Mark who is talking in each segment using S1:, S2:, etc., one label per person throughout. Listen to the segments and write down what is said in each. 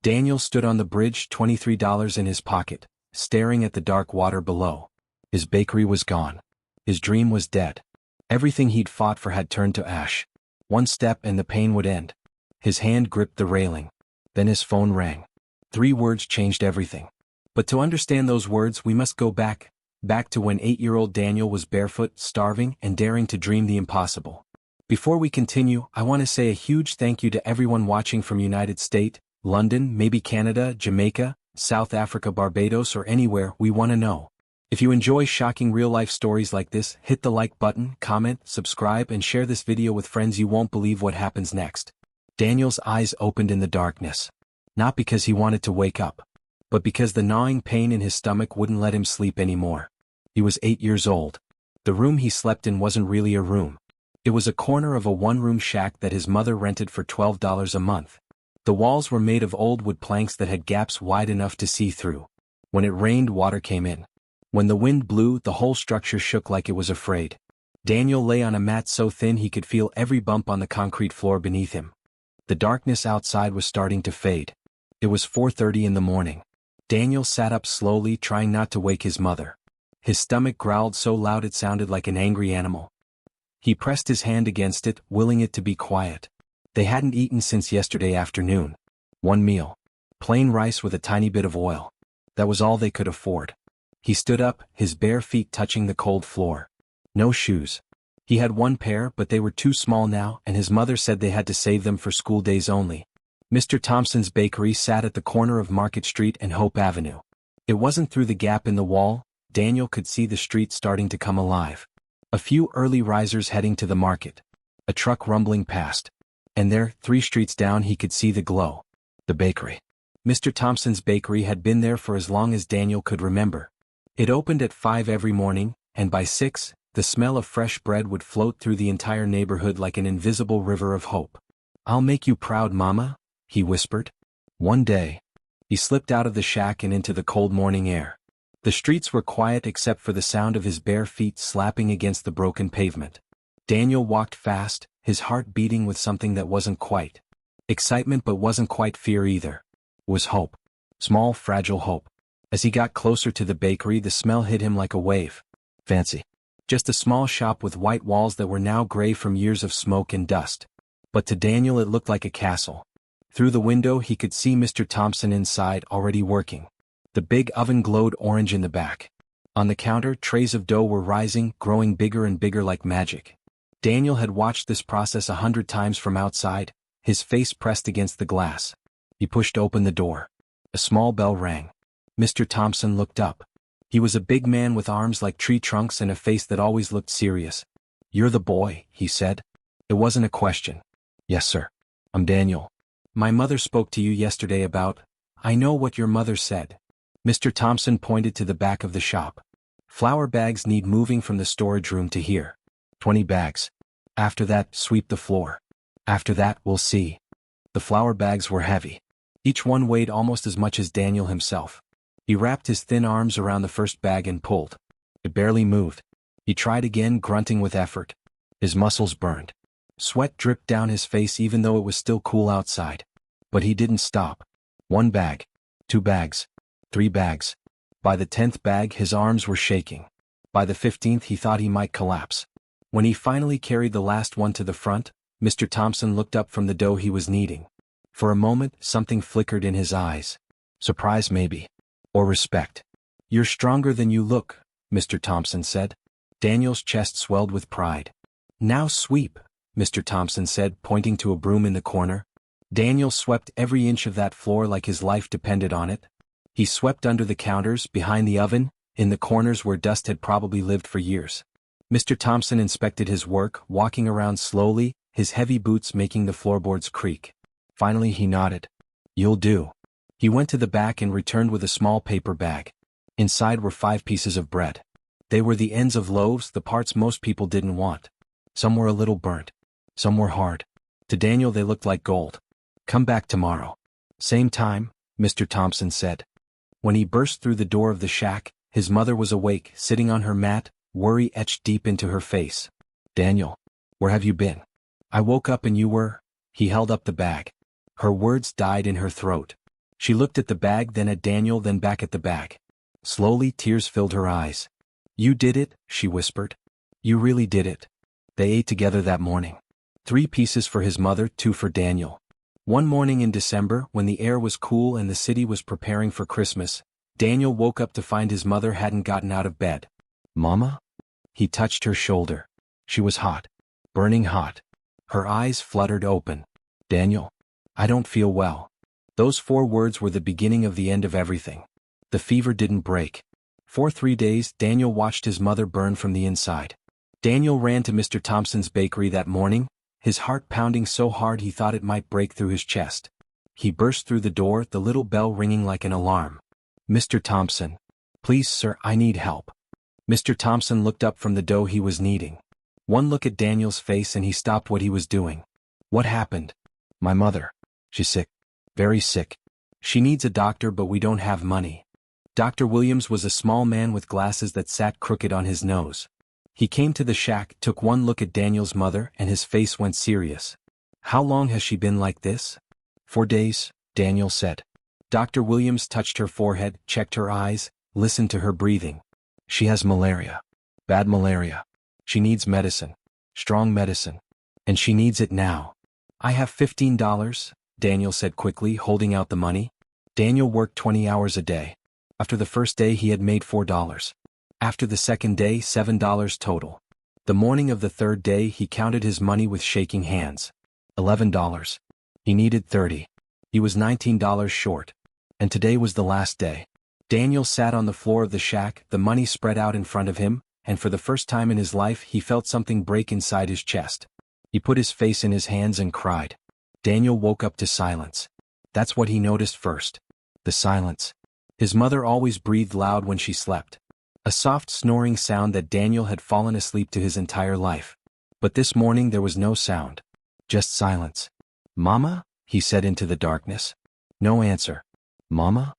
S1: Daniel stood on the bridge, $23 in his pocket, staring at the dark water below. His bakery was gone. His dream was dead. Everything he'd fought for had turned to ash. One step and the pain would end. His hand gripped the railing. Then his phone rang. 3 words changed everything. But to understand those words, we must go back to when 8-year-old Daniel was barefoot, starving, and daring to dream the impossible. Before we continue, I want to say a huge thank you to everyone watching from United States, London, maybe Canada, Jamaica, South Africa, Barbados, or anywhere. We want to know. If you enjoy shocking real-life stories like this, hit the like button, comment, subscribe, and share this video with friends. You won't believe what happens next. Daniel's eyes opened in the darkness. Not because he wanted to wake up, but because the gnawing pain in his stomach wouldn't let him sleep anymore. He was 8 years old. The room he slept in wasn't really a room. It was a corner of a one-room shack that his mother rented for $12 a month. The walls were made of old wood planks that had gaps wide enough to see through. When it rained, water came in. When the wind blew, the whole structure shook like it was afraid. Daniel lay on a mat so thin he could feel every bump on the concrete floor beneath him. The darkness outside was starting to fade. It was 4:30 in the morning. Daniel sat up slowly, trying not to wake his mother. His stomach growled so loud it sounded like an angry animal. He pressed his hand against it, willing it to be quiet. They hadn't eaten since yesterday afternoon. One meal. Plain rice with a tiny bit of oil. That was all they could afford. He stood up, his bare feet touching the cold floor. No shoes. He had one pair, but they were too small now, and his mother said they had to save them for school days only. Mr. Thompson's bakery sat at the corner of Market Street and Hope Avenue. It wasn't through the gap in the wall. Daniel could see the street starting to come alive. A few early risers heading to the market. A truck rumbling past. And there, 3 streets down, he could see the glow. The bakery. Mr. Thompson's bakery had been there for as long as Daniel could remember. It opened at 5 every morning, and by 6, the smell of fresh bread would float through the entire neighborhood like an invisible river of hope. "I'll make you proud, Mama," he whispered. One day, he slipped out of the shack and into the cold morning air. The streets were quiet except for the sound of his bare feet slapping against the broken pavement. Daniel walked fast, his heart beating with something that wasn't quite excitement but wasn't quite fear either. It was hope. Small, fragile hope. As he got closer to the bakery, the smell hit him like a wave. Fancy. Just a small shop with white walls that were now gray from years of smoke and dust. But to Daniel it looked like a castle. Through the window he could see Mr. Thompson inside, already working. The big oven glowed orange in the back. On the counter, trays of dough were rising, growing bigger and bigger like magic. Daniel had watched this process 100 times from outside, his face pressed against the glass. He pushed open the door. A small bell rang. Mr. Thompson looked up. He was a big man with arms like tree trunks and a face that always looked serious. "You're the boy," he said. It wasn't a question. "Yes, sir. I'm Daniel. My mother spoke to you yesterday about—" "I know what your mother said." Mr. Thompson pointed to the back of the shop. "Flour bags need moving from the storage room to here. 20 bags. After that, sweep the floor. After that, we'll see." The flour bags were heavy. Each one weighed almost as much as Daniel himself. He wrapped his thin arms around the first bag and pulled. It barely moved. He tried again, grunting with effort. His muscles burned. Sweat dripped down his face even though it was still cool outside. But he didn't stop. 1 bag. 2 bags. 3 bags. By the 10th bag his arms were shaking. By the 15th he thought he might collapse. When he finally carried the last one to the front, Mr. Thompson looked up from the dough he was kneading. For a moment something flickered in his eyes. Surprise maybe. Or respect. "You're stronger than you look," Mr. Thompson said. Daniel's chest swelled with pride. "Now sweep," Mr. Thompson said, pointing to a broom in the corner. Daniel swept every inch of that floor like his life depended on it. He swept under the counters, behind the oven, in the corners where dust had probably lived for years. Mr. Thompson inspected his work, walking around slowly, his heavy boots making the floorboards creak. Finally he nodded. "You'll do." He went to the back and returned with a small paper bag. Inside were 5 pieces of bread. They were the ends of loaves, the parts most people didn't want. Some were a little burnt. Some were hard. To Daniel they looked like gold. "Come back tomorrow. Same time," Mr. Thompson said. When he burst through the door of the shack, his mother was awake, sitting on her mat, worry etched deep into her face. "Daniel, where have you been? I woke up and you were—" He held up the bag. Her words died in her throat. She looked at the bag, then at Daniel, then back at the bag. Slowly, tears filled her eyes. "You did it," she whispered. "You really did it." They ate together that morning. 3 pieces for his mother, 2 for Daniel. One morning in December, when the air was cool and the city was preparing for Christmas, Daniel woke up to find his mother hadn't gotten out of bed. "Mama?" He touched her shoulder. She was hot. Burning hot. Her eyes fluttered open. "Daniel, I don't feel well." Those 4 words were the beginning of the end of everything. The fever didn't break. For 3 days, Daniel watched his mother burn from the inside. Daniel ran to Mr. Thompson's bakery that morning, his heart pounding so hard he thought it might break through his chest. He burst through the door, the little bell ringing like an alarm. "Mr. Thompson. Please, sir, I need help." Mr. Thompson looked up from the dough he was kneading. One look at Daniel's face and he stopped what he was doing. "What happened?" "My mother. She's sick. Very sick. She needs a doctor, but we don't have money." Dr. Williams was a small man with glasses that sat crooked on his nose. He came to the shack, took one look at Daniel's mother, and his face went serious. "How long has she been like this?" "4 days, Daniel said. Dr. Williams touched her forehead, checked her eyes, listened to her breathing. "She has malaria. Bad malaria. She needs medicine. Strong medicine. And she needs it now." "I have $15, Daniel said quickly, holding out the money. Daniel worked 20 hours a day. After the first day he had made $4. After the second day, $7 total. The morning of the third day he counted his money with shaking hands. $11. He needed 30. He was $19 short. And today was the last day. Daniel sat on the floor of the shack, the money spread out in front of him, and for the first time in his life he felt something break inside his chest. He put his face in his hands and cried. Daniel woke up to silence. That's what he noticed first. The silence. His mother always breathed loud when she slept. A soft snoring sound that Daniel had fallen asleep to his entire life. But this morning there was no sound. Just silence. "Mama?" he said into the darkness. No answer. "Mama?"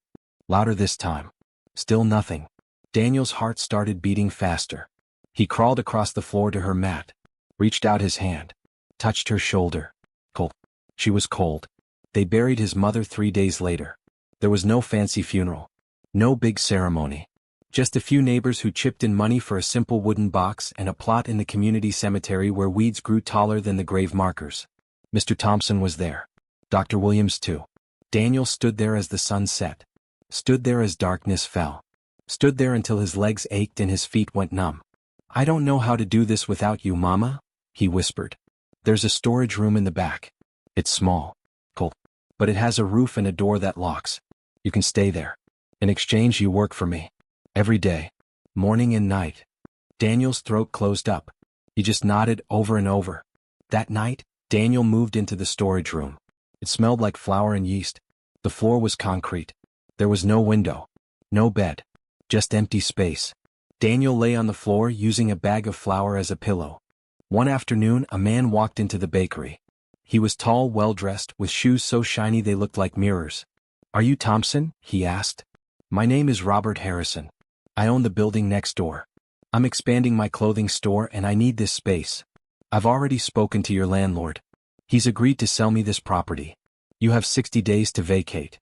S1: Louder this time. Still nothing. Daniel's heart started beating faster. He crawled across the floor to her mat. Reached out his hand. Touched her shoulder. Cold. She was cold. They buried his mother 3 days later. There was no fancy funeral. No big ceremony. Just a few neighbors who chipped in money for a simple wooden box and a plot in the community cemetery where weeds grew taller than the grave markers. Mr. Thompson was there. Dr. Williams too. Daniel stood there as the sun set. Stood there as darkness fell. Stood there until his legs ached and his feet went numb. "I don't know how to do this without you, Mama," he whispered. "There's a storage room in the back. It's small. Cold. But it has a roof and a door that locks. You can stay there. In exchange you work for me. Every day. Morning and night." Daniel's throat closed up. He just nodded over and over. That night, Daniel moved into the storage room. It smelled like flour and yeast. The floor was concrete. There was no window. No bed. Just empty space. Daniel lay on the floor using a bag of flour as a pillow. One afternoon, a man walked into the bakery. He was tall, well-dressed, with shoes so shiny they looked like mirrors. "Are you Thompson?" he asked. "My name is Robert Harrison. I own the building next door. I'm expanding my clothing store and I need this space. I've already spoken to your landlord. He's agreed to sell me this property. You have 60 days to vacate."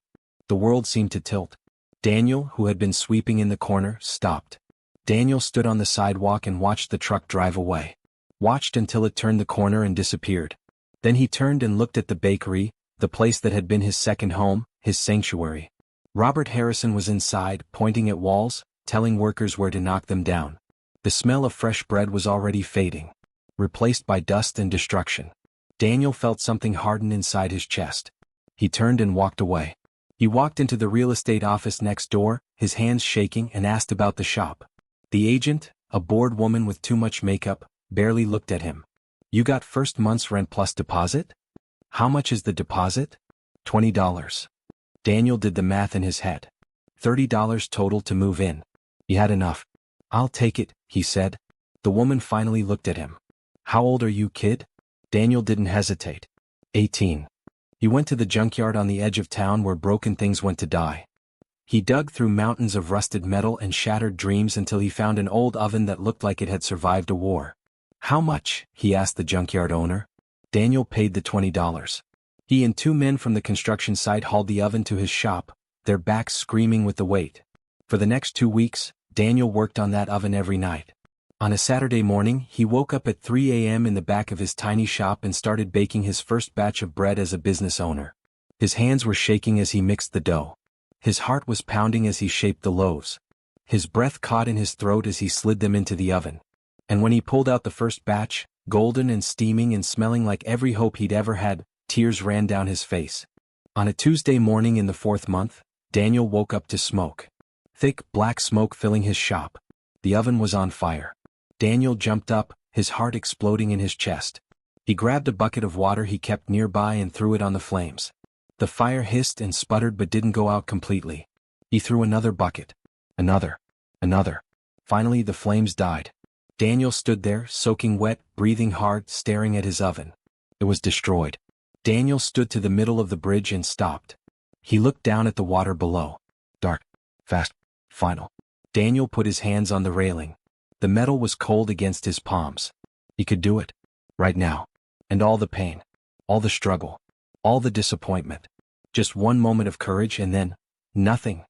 S1: The world seemed to tilt. Daniel, who had been sweeping in the corner, stopped. Daniel stood on the sidewalk and watched the truck drive away. Watched until it turned the corner and disappeared. Then he turned and looked at the bakery, the place that had been his second home, his sanctuary. Robert Harrison was inside, pointing at walls, telling workers where to knock them down. The smell of fresh bread was already fading, replaced by dust and destruction. Daniel felt something harden inside his chest. He turned and walked away. He walked into the real estate office next door, his hands shaking, and asked about the shop. The agent, a bored woman with too much makeup, barely looked at him. "You got first month's rent plus deposit? How much is the deposit?" $20. Daniel did the math in his head. $30 total to move in. He had enough. "I'll take it," he said. The woman finally looked at him. "How old are you, kid?" Daniel didn't hesitate. 18. He went to the junkyard on the edge of town where broken things went to die. He dug through mountains of rusted metal and shattered dreams until he found an old oven that looked like it had survived a war. "How much?" he asked the junkyard owner. Daniel paid the $20. He and 2 men from the construction site hauled the oven to his shop, their backs screaming with the weight. For the next 2 weeks, Daniel worked on that oven every night. On a Saturday morning, he woke up at 3 a.m. in the back of his tiny shop and started baking his first batch of bread as a business owner. His hands were shaking as he mixed the dough. His heart was pounding as he shaped the loaves. His breath caught in his throat as he slid them into the oven. And when he pulled out the first batch, golden and steaming and smelling like every hope he'd ever had, tears ran down his face. On a Tuesday morning in the 4th month, Daniel woke up to smoke. Thick, black smoke filling his shop. The oven was on fire. Daniel jumped up, his heart exploding in his chest. He grabbed a bucket of water he kept nearby and threw it on the flames. The fire hissed and sputtered but didn't go out completely. He threw another bucket. Another. Finally the flames died. Daniel stood there, soaking wet, breathing hard, staring at his oven. It was destroyed. Daniel stood to the middle of the bridge and stopped. He looked down at the water below. Dark. Fast. Final. Daniel put his hands on the railing. The metal was cold against his palms. He could do it. Right now. And all the pain. All the struggle. All the disappointment. Just one moment of courage and then, nothing.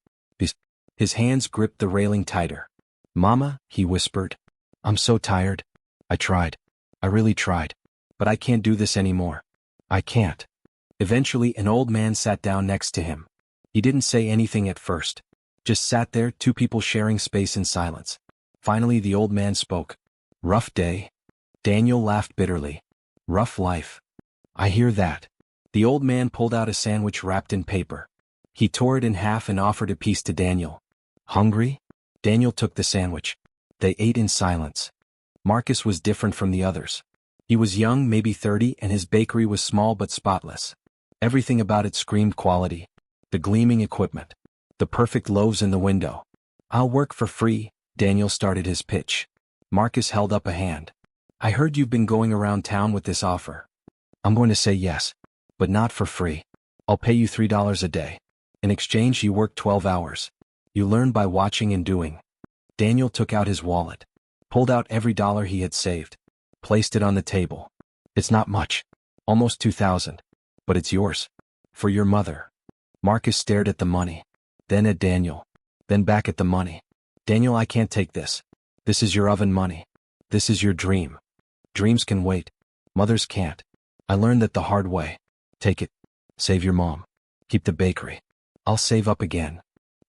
S1: His hands gripped the railing tighter. "Mama," he whispered. "I'm so tired. I tried. I really tried. But I can't do this anymore. I can't." Eventually an old man sat down next to him. He didn't say anything at first. Just sat there, 2 people sharing space in silence. Finally the old man spoke. "Rough day?" Daniel laughed bitterly. "Rough life. I hear that." The old man pulled out a sandwich wrapped in paper. He tore it in half and offered a piece to Daniel. "Hungry?" Daniel took the sandwich. They ate in silence. Marcus was different from the others. He was young, maybe 30, and his bakery was small but spotless. Everything about it screamed quality. The gleaming equipment. The perfect loaves in the window. "I'll work for free," Daniel started his pitch. Marcus held up a hand. "I heard you've been going around town with this offer." "I'm going to say yes. But not for free. I'll pay you $3 a day. In exchange you work 12 hours. You learn by watching and doing." Daniel took out his wallet. Pulled out every dollar he had saved. Placed it on the table. "It's not much. Almost 2,000. But it's yours. For your mother." Marcus stared at the money. Then at Daniel. Then back at the money. "Daniel, I can't take this. This is your oven money. This is your dream. Dreams can wait. Mothers can't. I learned that the hard way. Take it. Save your mom. Keep the bakery. I'll save up again."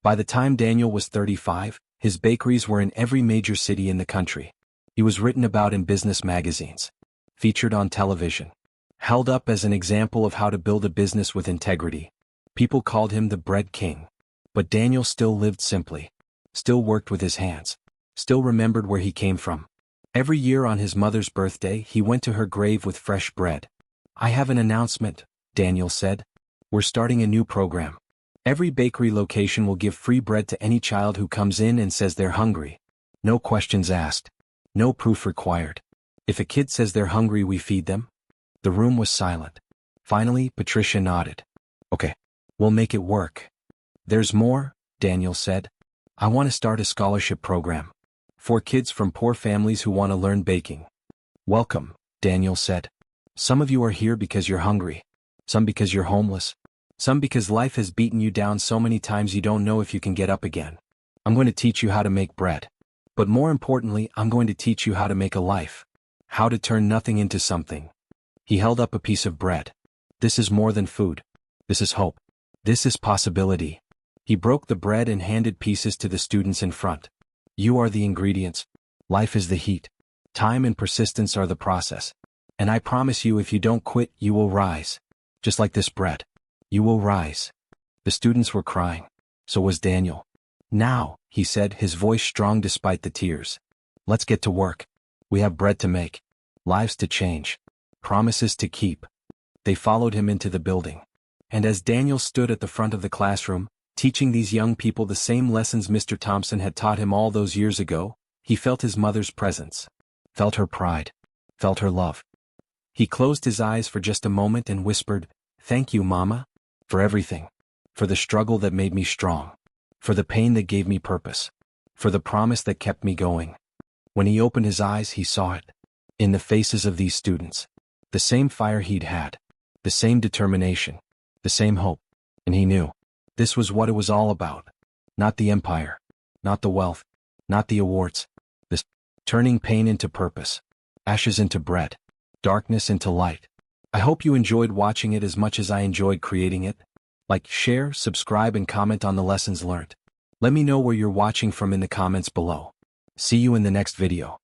S1: By the time Daniel was 35, his bakeries were in every major city in the country. He was written about in business magazines. Featured on television. Held up as an example of how to build a business with integrity. People called him the bread king. But Daniel still lived simply. Still worked with his hands. Still remembered where he came from. Every year on his mother's birthday, he went to her grave with fresh bread. "I have an announcement," Daniel said. "We're starting a new program. Every bakery location will give free bread to any child who comes in and says they're hungry. No questions asked. No proof required. If a kid says they're hungry, we feed them." The room was silent. Finally, Patricia nodded. "Okay, we'll make it work." "There's more," Daniel said. "I want to start a scholarship program. For kids from poor families who want to learn baking." "Welcome," Daniel said. "Some of you are here because you're hungry. Some because you're homeless. Some because life has beaten you down so many times you don't know if you can get up again. I'm going to teach you how to make bread. But more importantly, I'm going to teach you how to make a life. How to turn nothing into something." He held up a piece of bread. "This is more than food. This is hope. This is possibility." He broke the bread and handed pieces to the students in front. "You are the ingredients. Life is the heat. Time and persistence are the process. And I promise you, if you don't quit, you will rise. Just like this bread. You will rise." The students were crying. So was Daniel. "Now," he said, his voice strong despite the tears. "Let's get to work. We have bread to make. Lives to change. Promises to keep." They followed him into the building. And as Daniel stood at the front of the classroom, teaching these young people the same lessons Mr. Thompson had taught him all those years ago, he felt his mother's presence. Felt her pride. Felt her love. He closed his eyes for just a moment and whispered, "Thank you, Mama. For everything. For the struggle that made me strong. For the pain that gave me purpose. For the promise that kept me going." When he opened his eyes, he saw it. In the faces of these students. The same fire he'd had. the same determination, the same hope. And he knew. This was what it was all about. Not the empire, not the wealth, not the awards. This turning pain into purpose, ashes into bread, darkness into light. I hope you enjoyed watching it as much as I enjoyed creating it. Like, share, subscribe, and comment on the lessons learned. Let me know where you're watching from in the comments below. See you in the next video.